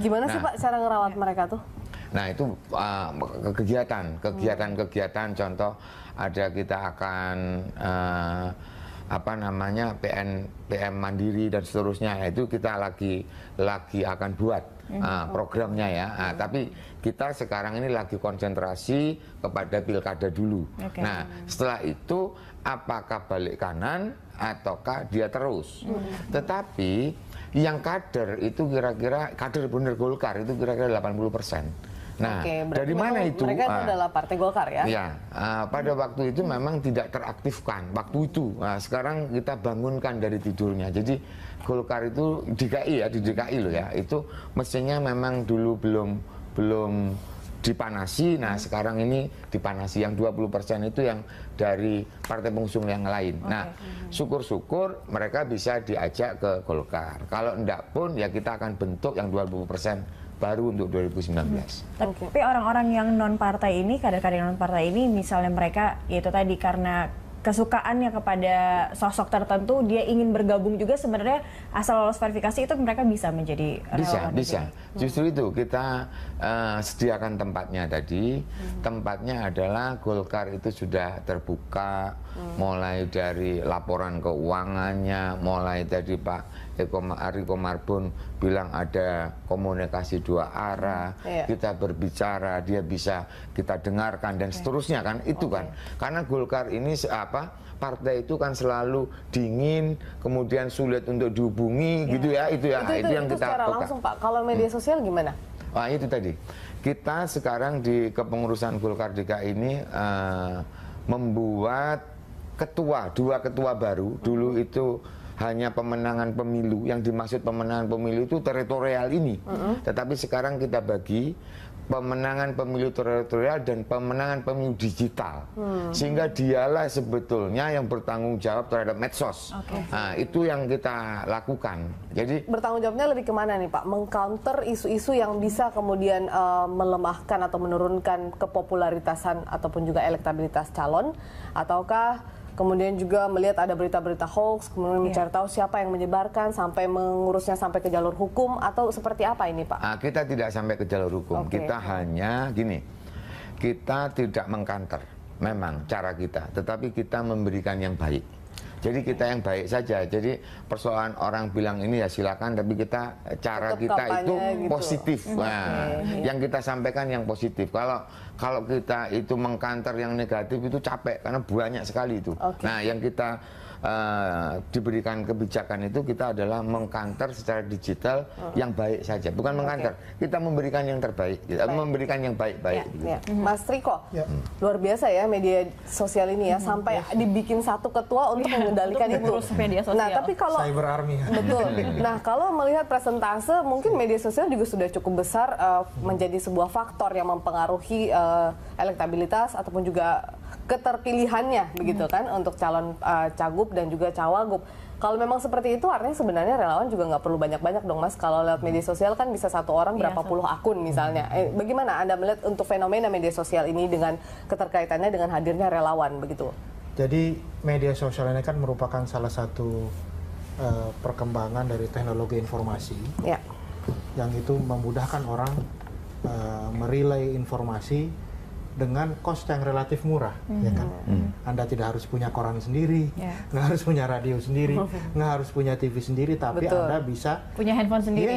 Gimana sih Pak cara ngerawat mereka tuh? Nah, itu kegiatan contoh ada, kita akan PM mandiri dan seterusnya, itu kita lagi akan buat programnya ya. Tapi kita sekarang ini lagi konsentrasi kepada pilkada dulu. Nah, setelah itu apakah balik kanan ataukah dia terus? Tetapi yang kader itu kira-kira kader bener Golkar itu kira-kira 80%. Nah, dari mana itu? Mereka itu adalah Partai Golkar ya? Ya, pada waktu itu memang tidak teraktifkan waktu itu. Nah, sekarang kita bangunkan dari tidurnya. Jadi Golkar itu DKI ya, di DKI loh ya, itu mestinya memang dulu belum dipanasi. Nah, sekarang ini dipanasi. Yang 20% itu yang dari partai pengusung yang lain. Nah, syukur-syukur mereka bisa diajak ke Golkar. Kalau enggak pun ya kita akan bentuk yang 20% baru untuk 2019. Tapi orang-orang yang non partai ini, kader-kader non partai ini, misalnya mereka itu tadi karena kesukaannya kepada sosok tertentu, dia ingin bergabung juga, sebenarnya asal lolos verifikasi itu mereka bisa menjadi relawan. Bisa. Justru itu kita sediakan tempatnya tadi. Tempatnya adalah Golkar itu sudah terbuka, mulai dari laporan keuangannya, mulai tadi Pak Riko Marbun bilang ada komunikasi 2 arah, kita berbicara, dia bisa kita dengarkan dan seterusnya kan, itu kan. Karena Golkar ini partai itu kan selalu dingin, kemudian sulit untuk dihubungi gitu ya, itu yang kita secara langsung Pak. Kalau media sosial gimana? Wah, itu tadi. Kita sekarang di kepengurusan Golkar DKI ini membuat 2 ketua baru. Dulu itu hanya pemenangan pemilu. Yang dimaksud pemenangan pemilu itu teritorial ini. Tetapi sekarang kita bagi pemenangan pemilu teritorial dan pemenangan pemilu digital. Sehingga dialah sebetulnya yang bertanggung jawab terhadap medsos. Nah, itu yang kita lakukan. Jadi bertanggung jawabnya lebih kemana nih Pak? Mengcounter isu-isu yang bisa kemudian melemahkan atau menurunkan kepopularitasan ataupun juga elektabilitas calon, ataukah kemudian juga melihat ada berita-berita hoax, kemudian mencari tahu siapa yang menyebarkan sampai mengurusnya sampai ke jalur hukum, atau seperti apa ini Pak? Kita tidak sampai ke jalur hukum, kita hanya gini, kita tidak mengkanter, memang cara kita, tetapi kita memberikan yang baik. Jadi kita yang baik saja. Jadi persoalan orang bilang ini ya silakan, tapi kita cara kita itu gitu. Positif. Nah, yang kita sampaikan yang positif. Kalau kita itu mengkanter yang negatif itu capek karena banyak sekali itu. Nah, yang kita diberikan kebijakan itu kita adalah mengkanter secara digital yang baik saja, bukan mengkanter. Kita memberikan yang terbaik, memberikan yang baik-baik. Mas Riko, luar biasa ya media sosial ini ya, sampai dibikin satu ketua untuk mengendalikan itu. Media sosial. Nah, tapi kalau Cyber Army. Betul. Nah, kalau melihat persentase, mungkin media sosial juga sudah cukup besar menjadi sebuah faktor yang mempengaruhi elektabilitas ataupun juga keterpilihannya begitu kan untuk calon cagup dan juga cawagup. Kalau memang seperti itu artinya sebenarnya relawan juga nggak perlu banyak-banyak dong Mas. Kalau lewat media sosial kan bisa satu orang berapa puluh akun misalnya. Bagaimana Anda melihat untuk fenomena media sosial ini dengan keterkaitannya dengan hadirnya relawan begitu? Jadi media sosial ini kan merupakan salah satu perkembangan dari teknologi informasi yang itu memudahkan orang merelay informasi dengan cost yang relatif murah, ya kan? Anda tidak harus punya koran sendiri, nggak harus punya radio sendiri, nggak harus punya TV sendiri, tapi Anda bisa punya handphone sendiri.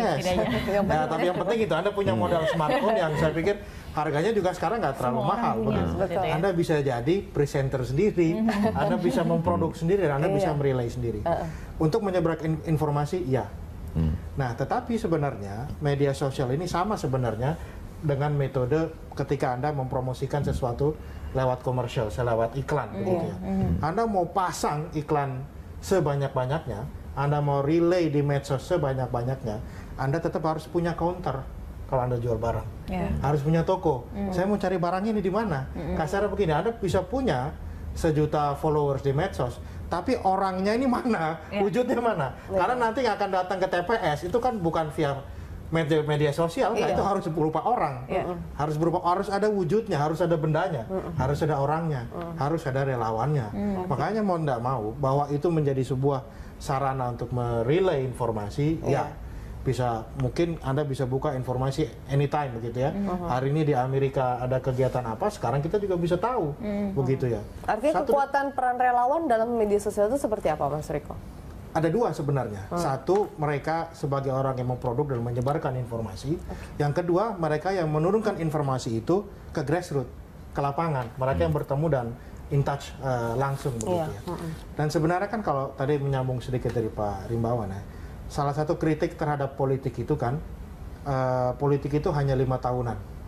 Nah, tapi yang penting itu Anda punya modal smartphone yang saya pikir harganya juga sekarang nggak terlalu mahal. Anda bisa jadi presenter sendiri, Anda bisa memproduksi sendiri, Anda bisa merelay sendiri. Untuk menyebarkan informasi, ya. Nah, tetapi sebenarnya media sosial ini sama sebenarnya dengan metode ketika Anda mempromosikan sesuatu lewat komersial, lewat iklan, begitu ya. Anda mau pasang iklan sebanyak-banyaknya, Anda mau relay di medsos sebanyak-banyaknya, Anda tetap harus punya counter kalau Anda jual barang. Harus punya toko. Saya mau cari barang ini di mana? Kasarnya begini, Anda bisa punya 1 juta followers di medsos, tapi orangnya ini mana? Wujudnya mana? Karena nanti akan datang ke TPS, itu kan bukan via media sosial, itu harus berupa orang, harus ada wujudnya, harus ada bendanya, harus ada orangnya, harus ada relawannya. Makanya mau tidak mau bahwa itu menjadi sebuah sarana untuk merelay informasi, bisa, mungkin Anda bisa buka informasi anytime begitu ya. Hari ini di Amerika ada kegiatan apa, sekarang kita juga bisa tahu, begitu ya. Artinya kekuatan peran relawan dalam media sosial itu seperti apa, Mas Riko? Ada 2 sebenarnya. Satu, mereka sebagai orang yang memproduk dan menyebarkan informasi. Yang kedua, mereka yang menurunkan informasi itu ke grassroots, ke lapangan. Mereka yang bertemu dan in touch langsung begitu ya. Dan sebenarnya kan kalau tadi menyambung sedikit dari Pak Rimbawan ya, salah satu kritik terhadap politik itu kan, politik itu hanya 5 tahunan.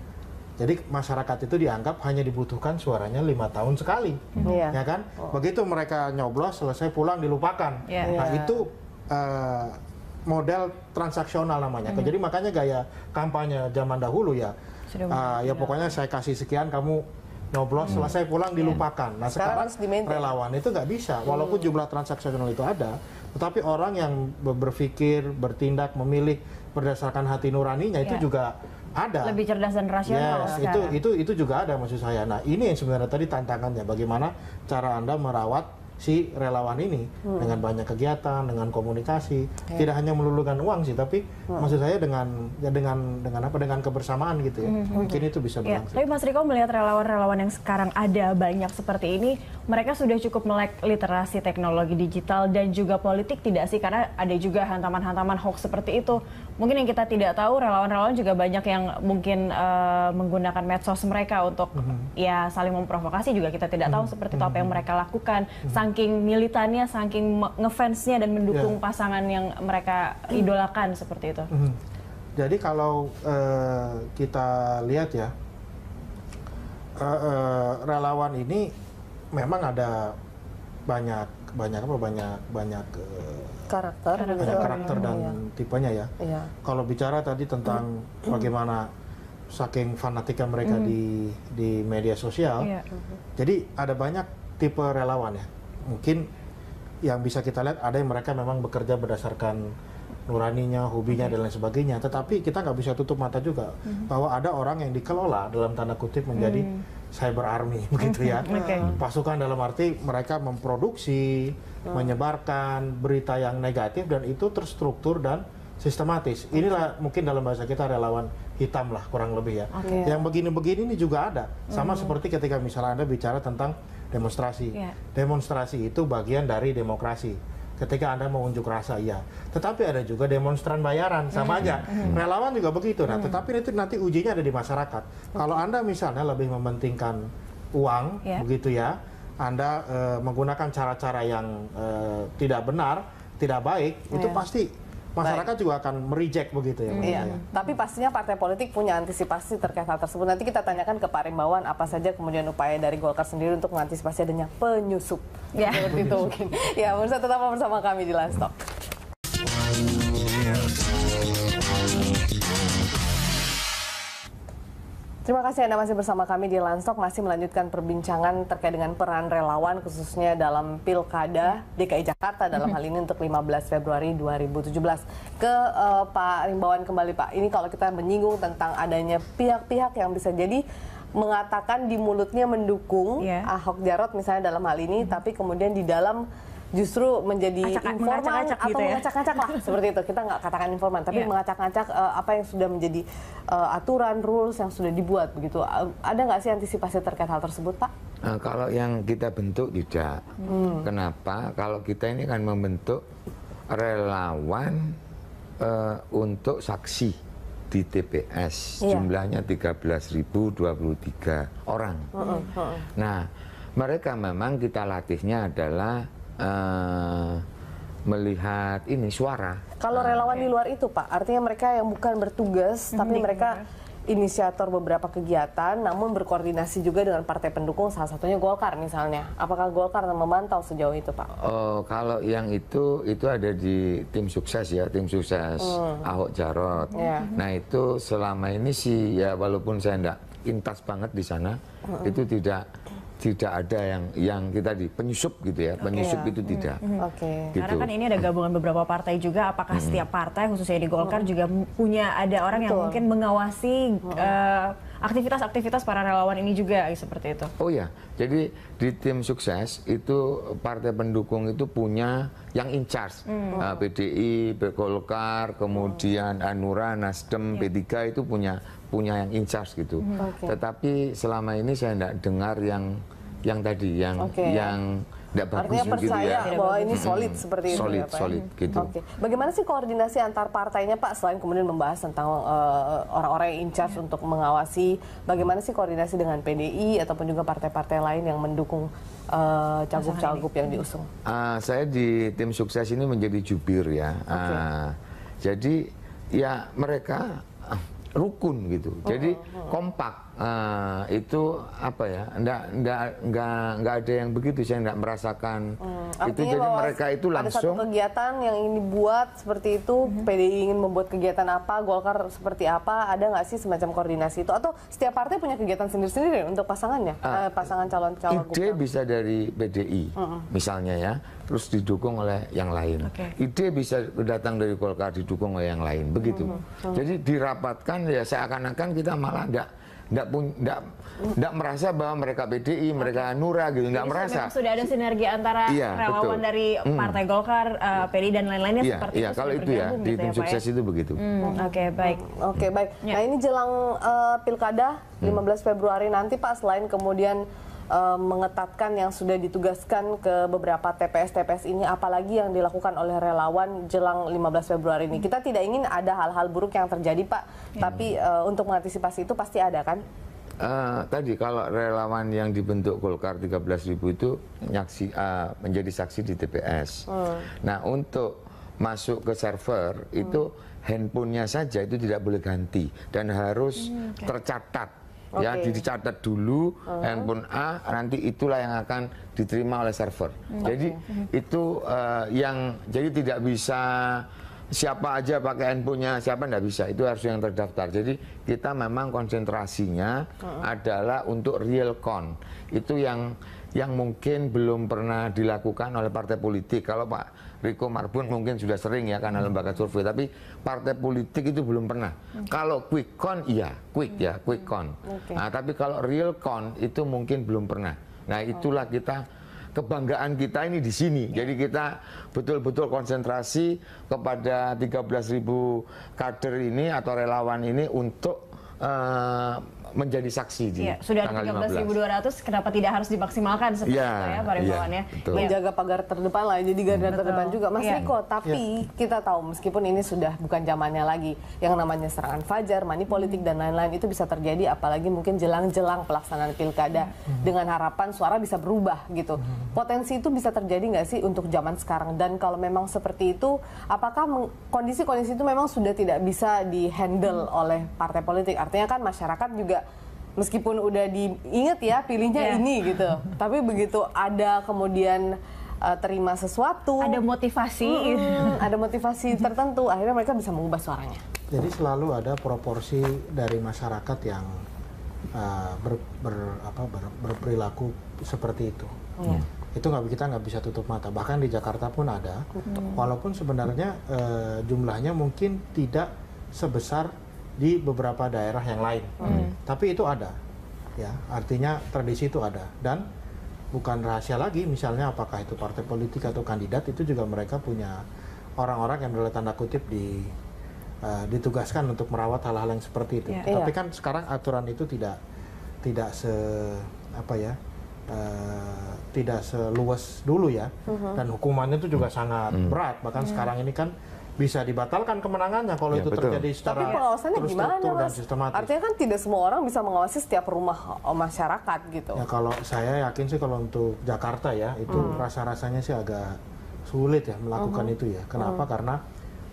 Jadi masyarakat itu dianggap hanya dibutuhkan suaranya 5 tahun sekali, ya kan? Begitu mereka nyoblos, selesai pulang dilupakan. Nah itu model transaksional namanya. Jadi makanya gaya kampanye zaman dahulu ya, ya pokoknya saya kasih sekian, kamu nyoblos, selesai pulang dilupakan. Nah sekarang relawan itu nggak bisa, walaupun jumlah transaksional itu ada, tetapi orang yang berpikir, bertindak, memilih berdasarkan hati nuraninya itu juga ada. Lebih cerdas dan rasional. Itu juga ada maksud saya. Nah ini yang sebenarnya tadi tantangannya, bagaimana cara Anda merawat si relawan ini dengan banyak kegiatan, dengan komunikasi, tidak hanya melulukan uang sih, tapi maksud saya dengan kebersamaan gitu ya. Mungkin itu bisa berlangsung. Tapi Mas Riko melihat relawan-relawan yang sekarang ada banyak seperti ini, mereka sudah cukup melek literasi teknologi digital dan juga politik tidak sih? Karena ada juga hantaman-hantaman hoax seperti itu. Mungkin yang kita tidak tahu, relawan-relawan juga banyak yang mungkin menggunakan medsos mereka untuk ya saling memprovokasi juga, kita tidak tahu seperti itu apa yang mereka lakukan. Saking militannya, saking ngefansnya dan mendukung pasangan yang mereka idolakan seperti itu. Jadi kalau kita lihat ya, relawan ini memang ada karakter dan tipenya ya. Kalau bicara tadi tentang bagaimana saking fanatika mereka di media sosial, jadi ada banyak tipe relawan ya. Mungkin yang bisa kita lihat ada yang mereka memang bekerja berdasarkan nuraninya, hobinya dan lain sebagainya. Tetapi kita nggak bisa tutup mata juga bahwa ada orang yang dikelola dalam tanda kutip menjadi cyber army begitu ya. Pasukan dalam arti mereka memproduksi, menyebarkan berita yang negatif dan itu terstruktur dan sistematis. Inilah mungkin dalam bahasa kita relawan hitam lah kurang lebih ya. Yang begini-begini ini juga ada. Sama seperti ketika misalnya Anda bicara tentang demonstrasi. Demonstrasi itu bagian dari demokrasi. Ketika Anda mau unjuk rasa, iya. Tetapi ada juga demonstran bayaran, sama aja. Relawan juga begitu. Nah, tetapi itu nanti ujinya ada di masyarakat. Kalau Anda misalnya lebih mementingkan uang, begitu ya, Anda menggunakan cara-cara yang tidak benar, tidak baik, itu pasti masyarakat juga akan mereject begitu ya. Tapi pastinya partai politik punya antisipasi terkait hal tersebut. Nanti kita tanyakan ke Pak Rimbawan apa saja kemudian upaya dari Golkar sendiri untuk mengantisipasi adanya penyusup. Seperti itu mungkin. Ya, pemirsa tetap bersama kami di Live Talk. Terima kasih Anda masih bersama kami di Landstok, masih melanjutkan perbincangan terkait dengan peran relawan khususnya dalam Pilkada DKI Jakarta dalam hal ini untuk 15 Februari 2017. Ke Pak Rimbawan kembali Pak, ini kalau kita menyinggung tentang adanya pihak-pihak yang bisa jadi mengatakan di mulutnya mendukung Ahok Jarot misalnya dalam hal ini, tapi kemudian di dalam justru menjadi informan atau mengacak-ngacak lah seperti itu. Kita nggak katakan informan, tapi mengacak-ngacak apa yang sudah menjadi aturan, rules yang sudah dibuat begitu. Ada nggak sih antisipasi terkait hal tersebut, Pak? Kalau yang kita bentuk tidak. Kenapa? Kalau kita ini kan membentuk relawan untuk saksi di TPS, jumlahnya 13.023 orang. Nah, mereka memang kita latihnya adalah melihat ini suara. Kalau relawan di luar itu Pak, artinya mereka yang bukan bertugas, tapi mereka inisiator beberapa kegiatan, namun berkoordinasi juga dengan partai pendukung, salah satunya Golkar misalnya. Apakah Golkar memantau sejauh itu Pak? Kalau yang itu ada di tim sukses ya, tim sukses Ahok Jarot. Nah itu selama ini sih ya walaupun saya enggak intas banget di sana, itu tidak ada yang kita di penyusup gitu ya, penyusup itu tidak. Gitu. Karena kan ini ada gabungan beberapa partai juga, apakah setiap partai khususnya di Golkar juga punya ada orang yang mungkin mengawasi aktivitas-aktivitas para relawan ini juga seperti itu? Oh ya, jadi di tim sukses itu partai pendukung itu punya yang in charge, PDI, Golkar, kemudian Hanura, Nasdem, P3 itu punya yang in charge gitu. Tetapi selama ini saya tidak dengar yang tadi yang tidak bagus gitu ya. Artinya percaya bahwa ini solid seperti itu ya Pak? Solid gitu. Bagaimana sih koordinasi antar partainya Pak, selain kemudian membahas tentang orang-orang yang in charge untuk mengawasi, bagaimana sih koordinasi dengan PDI ataupun juga partai-partai lain yang mendukung cagup-cagup yang diusung? Saya di tim sukses ini menjadi jubir ya. Jadi ya mereka rukun gitu, jadi kompak. Itu apa ya? Nggak ada yang begitu. Saya nggak merasakan itu. Jadi mereka itu langsung. Ada satu kegiatan yang ingin dibuat seperti itu. PDI ingin membuat kegiatan apa? Golkar seperti apa? Ada nggak sih semacam koordinasi itu? Atau setiap partai punya kegiatan sendiri-sendiri untuk pasangannya? Pasangan calon-calon. Ide bisa dari PDI, misalnya ya. Terus didukung oleh yang lain. Ide bisa datang dari Golkar, didukung oleh yang lain. Begitu. Jadi dirapatkan ya seakan-akan kita malah nggak merasa bahwa mereka PDI, mereka Hanura gitu, nggak merasa. Sudah ada sinergi antara relawan dari Partai Golkar, PDI dan lain-lainnya seperti itu. Iya, kalau itu ya di tim sukses itu begitu. Baik. Nah ini jelang Pilkada 15 Februari nanti Pak, selain kemudian mengetatkan yang sudah ditugaskan ke beberapa TPS ini, apalagi yang dilakukan oleh relawan jelang 15 Februari ini? Kita tidak ingin ada hal-hal buruk yang terjadi Pak, tapi untuk mengantisipasi itu pasti ada kan? Tadi kalau relawan yang dibentuk Golkar 13.000 itu menjadi saksi di TPS. Nah untuk masuk ke server itu handphonenya saja itu tidak boleh ganti dan harus tercatat Ya, dicatat dulu handphone A, nanti itulah yang akan diterima oleh server. Jadi itu jadi tidak bisa siapa aja pakai handphonenya, siapa nggak bisa, itu harus yang terdaftar. Jadi kita memang konsentrasinya adalah untuk real count. Itu yang mungkin belum pernah dilakukan oleh partai politik. Kalau Pak Riko Marbun mungkin sudah sering ya karena lembaga survei, tapi partai politik itu belum pernah. Kalau quick count iya, quick count. Nah, tapi kalau real count itu mungkin belum pernah. Nah, itulah kebanggaan kita ini di sini. Jadi kita betul-betul konsentrasi kepada 13.000 kader ini atau relawan ini untuk menjadi saksi di sudah tanggal 13.200, kenapa tidak harus dimaksimalkan seperti itu ya Pak Rimbawan ya? Menjaga pagar terdepan lah, jadi garda terdepan juga. Mas Riko, tapi kita tahu meskipun ini sudah bukan zamannya lagi, yang namanya serangan fajar, money politik dan lain-lain itu bisa terjadi, apalagi mungkin jelang-jelang pelaksanaan pilkada dengan harapan suara bisa berubah gitu. Potensi itu bisa terjadi nggak sih untuk zaman sekarang? Dan kalau memang seperti itu, apakah kondisi-kondisi itu memang sudah tidak bisa dihandle oleh partai politik? Artinya kan masyarakat juga meskipun udah diingat ya pilihnya ini gitu, tapi begitu ada kemudian terima sesuatu, ada motivasi tertentu, akhirnya mereka bisa mengubah suaranya. Jadi selalu ada proporsi dari masyarakat yang berperilaku seperti itu. Itu kita nggak bisa tutup mata. Bahkan di Jakarta pun ada, walaupun sebenarnya jumlahnya mungkin tidak sebesar di beberapa daerah yang lain, tapi itu ada, ya artinya tradisi itu ada, dan bukan rahasia lagi. Misalnya apakah itu partai politik atau kandidat, itu juga mereka punya orang-orang yang dalam tanda kutip ditugaskan untuk merawat hal-hal yang seperti itu. Tapi kan sekarang aturan itu tidak seluas dulu ya, dan hukumannya itu juga sangat berat. Bahkan sekarang ini kan bisa dibatalkan kemenangannya kalau itu terjadi secara tapi pengawasannya gimana, dan Mas? sistematis. Artinya kan tidak semua orang bisa mengawasi setiap rumah masyarakat gitu. Ya kalau saya yakin sih kalau untuk Jakarta ya itu rasa-rasanya sih agak sulit ya melakukan itu ya. Kenapa? Karena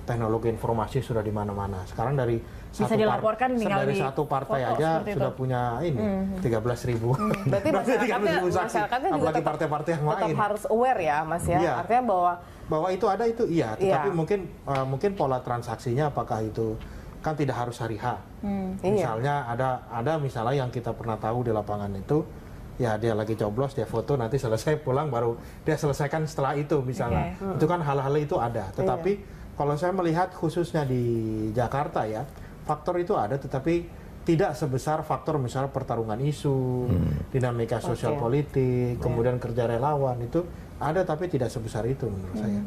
teknologi informasi sudah di mana-mana. Sekarang dari satu partai aja sudah punya ini 13.000. Berarti masyarakatnya juga apalagi partai-partai yang lain tetap harus aware ya, Mas ya. Artinya bahwa itu ada itu iya, tetapi mungkin pola transaksinya apakah itu kan tidak harus hari H. Misalnya ada misalnya yang kita pernah tahu di lapangan itu, ya dia lagi coblos, dia foto, nanti selesai pulang baru dia selesaikan setelah itu misalnya. Itu kan hal-hal itu ada. Tetapi kalau saya melihat khususnya di Jakarta ya, faktor itu ada, tetapi tidak sebesar faktor misalnya pertarungan isu, dinamika sosial politik, kemudian kerja relawan itu ada, tapi tidak sebesar itu menurut saya.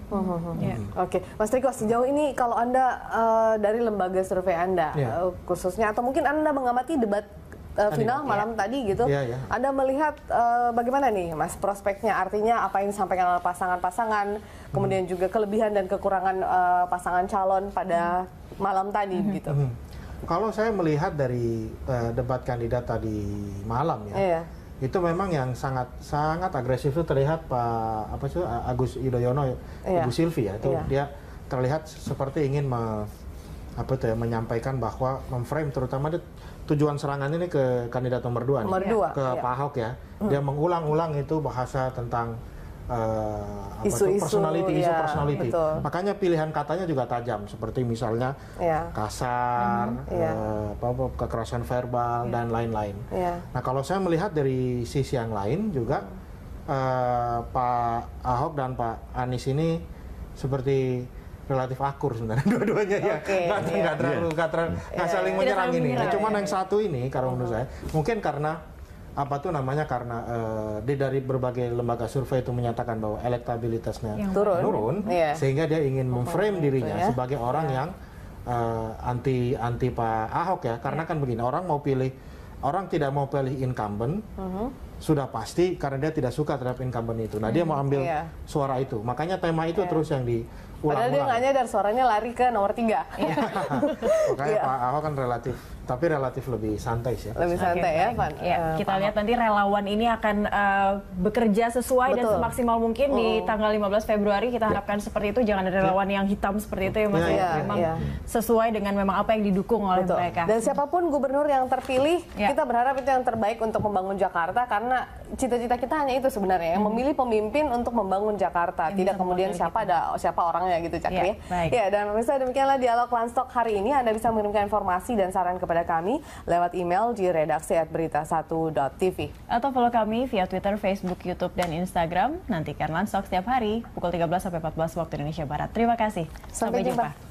Oke, Mas Riko, sejauh ini kalau Anda dari lembaga survei Anda khususnya, atau mungkin Anda mengamati debat final malam tadi gitu, Anda melihat bagaimana nih Mas prospeknya? Artinya apa yang disampaikan oleh pasangan-pasangan, kemudian juga kelebihan dan kekurangan pasangan calon pada malam tadi gitu. Kalau saya melihat dari debat kandidat tadi malam ya, itu memang yang sangat agresif itu terlihat Pak Agus Yudhoyono, Ibu Silvi ya, itu dia terlihat seperti ingin menyampaikan bahwa memframe terutama tujuan serangannya ini ke kandidat nomor 2 ke Pak Ahok ya. Dia mengulang-ulang itu bahasa tentang isu personality. Makanya pilihan katanya juga tajam, seperti misalnya kasar, kekerasan verbal dan lain-lain. Nah kalau saya melihat dari sisi yang lain juga Pak Ahok dan Pak Anies ini seperti relatif akur sebenarnya dua-duanya ya, nggak saling menyerang ini. Cuman yang satu ini kalau menurut saya mungkin karena karena dari berbagai lembaga survei itu menyatakan bahwa elektabilitasnya turun, sehingga dia ingin memframe dirinya sebagai orang yang anti Pak Ahok ya, karena kan begini, orang tidak mau pilih incumbent sudah pasti karena dia tidak suka terhadap incumbent itu. Nah dia mau ambil suara itu, makanya tema itu terus yang diulang-ulang. Padahal dia nggak nyadar suaranya lari ke nomor 3. Makanya Pak Ahok kan relatif Tapi relatif lebih santai sih. Lebih santai ya, Van. Ya, kita lihat nanti relawan ini akan bekerja sesuai dan semaksimal mungkin di tanggal 15 Februari. Kita harapkan seperti itu, jangan ada relawan yang hitam seperti itu ya Mas. Memang sesuai dengan memang apa yang didukung oleh mereka. Dan siapapun gubernur yang terpilih, kita berharap itu yang terbaik untuk membangun Jakarta, karena cita-cita kita hanya itu sebenarnya, yang memilih pemimpin untuk membangun Jakarta, tidak kemudian siapa orangnya gitu, Cakri. Ya, dan pemirsa, demikianlah dialog Landstalk hari ini. Anda bisa mengirimkan informasi dan saran kepada kami lewat email di redaksi@berita1.tv. Atau follow kami via Twitter, Facebook, YouTube, dan Instagram. Nantikan Landstalk setiap hari pukul 13 sampai 14 waktu Indonesia Barat. Terima kasih. Sampai jumpa.